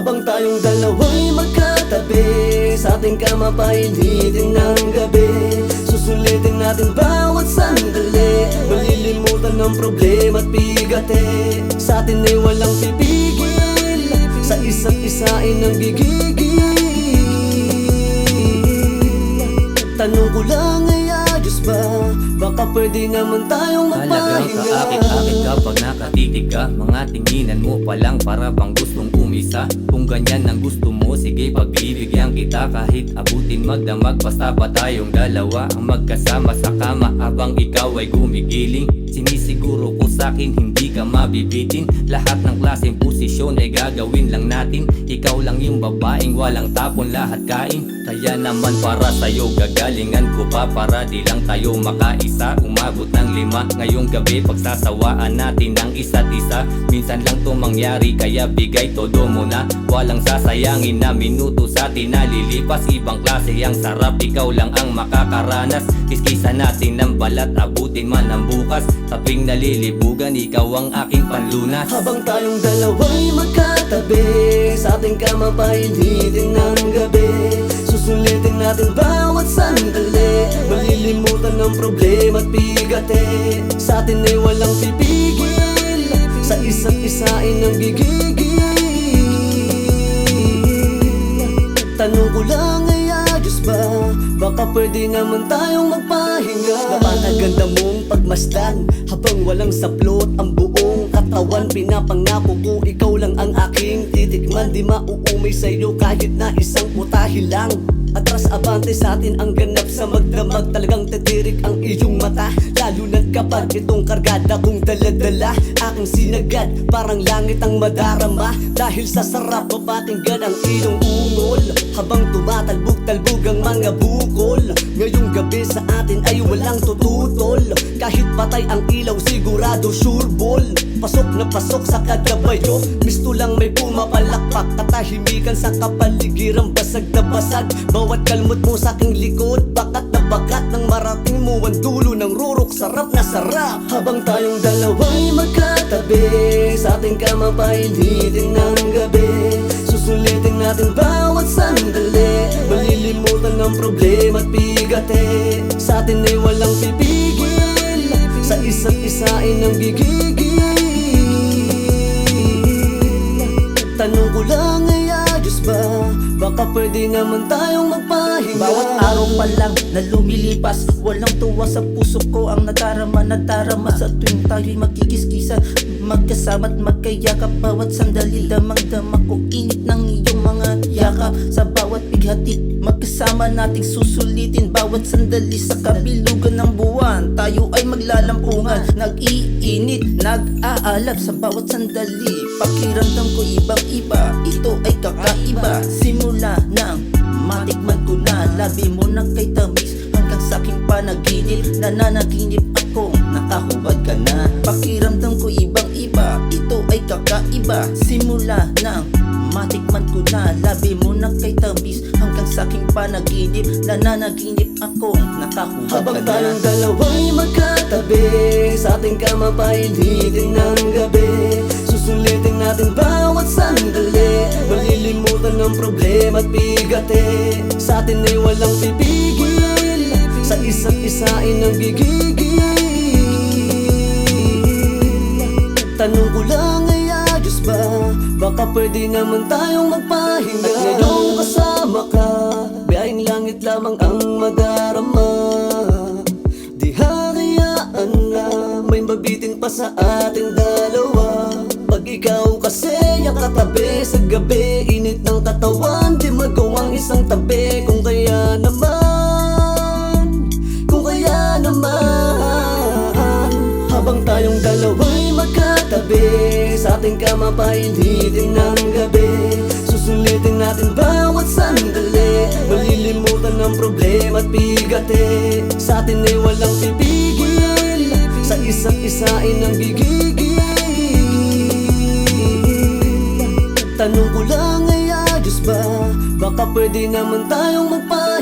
Habang tayong dalawa'y magkatabi, sa ating kama painitin ng gabi. Susulitin natin bawat sandali, malilimutan ng problema at bigate. Sa atin ay walang pipigil, sa isa't isa ay nanggigigil. Tanong ko lang ay ayos ba? Baka pwede naman tayong magpahinga. Halagang sa akit-akit kapag nakatitig ka, mga tinginan mo palang para bang gustong umisa. Kung ganyan ang gusto mo, sige pagbibigyan kita. Kahit abutin magdamag, basta pa tayong dalawa ang magkasama sa kama habang ikaw ay gumigiling. Sinisiguro ko sa'kin hindi ka mabibitin. Lahat ng klaseng posisyon ay gagawin lang natin. Ikaw lang yung babaeng walang tapon, lahat kain. Kaya naman para sa'yo gagalingan ko pa, para di lang tayo makaisa. Umabot ng 5 ngayong gabi, pagsasawaan natin ng isa't isa. Minsan lang to mangyari kaya bigay todo mo na. Walang sasayangin na minuto sa atin na lilipas. Ibang klase ang sarap, ikaw lang ang makakaranas. Kiskisan natin ng balat, abutin man ang bukas. Taping nalilibugan, ikaw ang aking panlunas. Habang tayong dalawa'y magkatabi, sa ating kama painitin ng gabi. Susulitin natin bawat sandali, malilimutan ng problema at bigate. Sa atin ay walang pipigil, sa isa't isa ay nanggigigil. Tanong ko lang ay ayos ba? Baka pwede naman tayong magpahinga. Napakaganda mong pagmasdan, habang walang saplot ang buong katawan. Pinapangako ko ikaw lang ang aking titikman. Di mauumay sa'yo kahit na isang putahe lang. Atras abante sa atin ang ganap sa magdamag. Talagang titirik ang iyong mata, lalo na't kapag itong kargada kong daladala. Aking sinagad, parang langit ang madarama. Dahil sa sarap mapakinggan ang iyong ungol, habang tumatalbog-talbog ang mga bukol. Ngayong gabi sa atin ay walang tututol. Kahit patay ang ilaw sigurado sure ball. Pasok na pasok sa kagabayo, misto lang may pumapalakpak. Katahimikan sa kapaligiran, basag na basag. Bawat kalmot mo sa aking likod, bakat na bakat nang marating mo ang dulo ng rurok. Sarap na sarap. Habang tayong dalawa'y magkatabi, sa ating kama painitin ng gabi. Susulitin natin bawat sandali, malilimutan ng problema at bigate. Sa atin ay walang pipigil, sa isa't isa ay nanggigigil. Tanong ko lang ay ayos ba? Baka pwede naman tayong magpahinga. Bawat araw pa lang na lumilipas, walang tuwa sa puso ko ang nadarama. Sa tuwing tayo'y magkikiskisan, magkasama't magkayakap. Bawat sandali damang-dama ko init ng iyong mga yakap. Sa bawat bighati magkasama nating susulitin bawat sandali. Sa kabilugan ng buwan tayo ay maglalampungan, nag-iinit, nag-aalab sa bawat sandali. Pakiramdam ko ibang-iba, ito ay kakaiba. Simula nang matikman ko na, labi mo na kay tamis. Hanggang sa aking panaginip, nananaginip akong nakahubad ka na. Pakiramdam ko ibang-iba, ito ay kakaiba. Simula nang matikman ko na, labi mo na kay tamis. Hanggang sa aking panaginip, nananaginip akong nakahubad ka na. Habang tayong dalawa'y magkatabi, sa ating kama painitin ng gabi. Susulitin natin bawat sandali, malilimutan ng problema at bigate. Sa atin ay walang pipigil, sa isa't isa ay nanggigigil. Tanong ko lang ay ayos ba? Baka pwede naman tayong magpahinga. At ngayong kasama ka, biyahing langit lamang ang madarama. Di hayaan na may mabitin pa sa ating dalawa. Pag ikaw kasi ang katabi sa gabi, init ng katawan, di magawang isang tabi. Kung kaya naman, habang tayong dalawa'y magkatabi, sa ating kama painitin ng gabi. Susulitin natin bawat sandali, malilimutan ng problema at bigate. Sa atin ay walang pipigil, sa isa't isa ay nanggigigil. Tanong ko lang ay ayos ba? Baka pwede naman tayong magpahinga.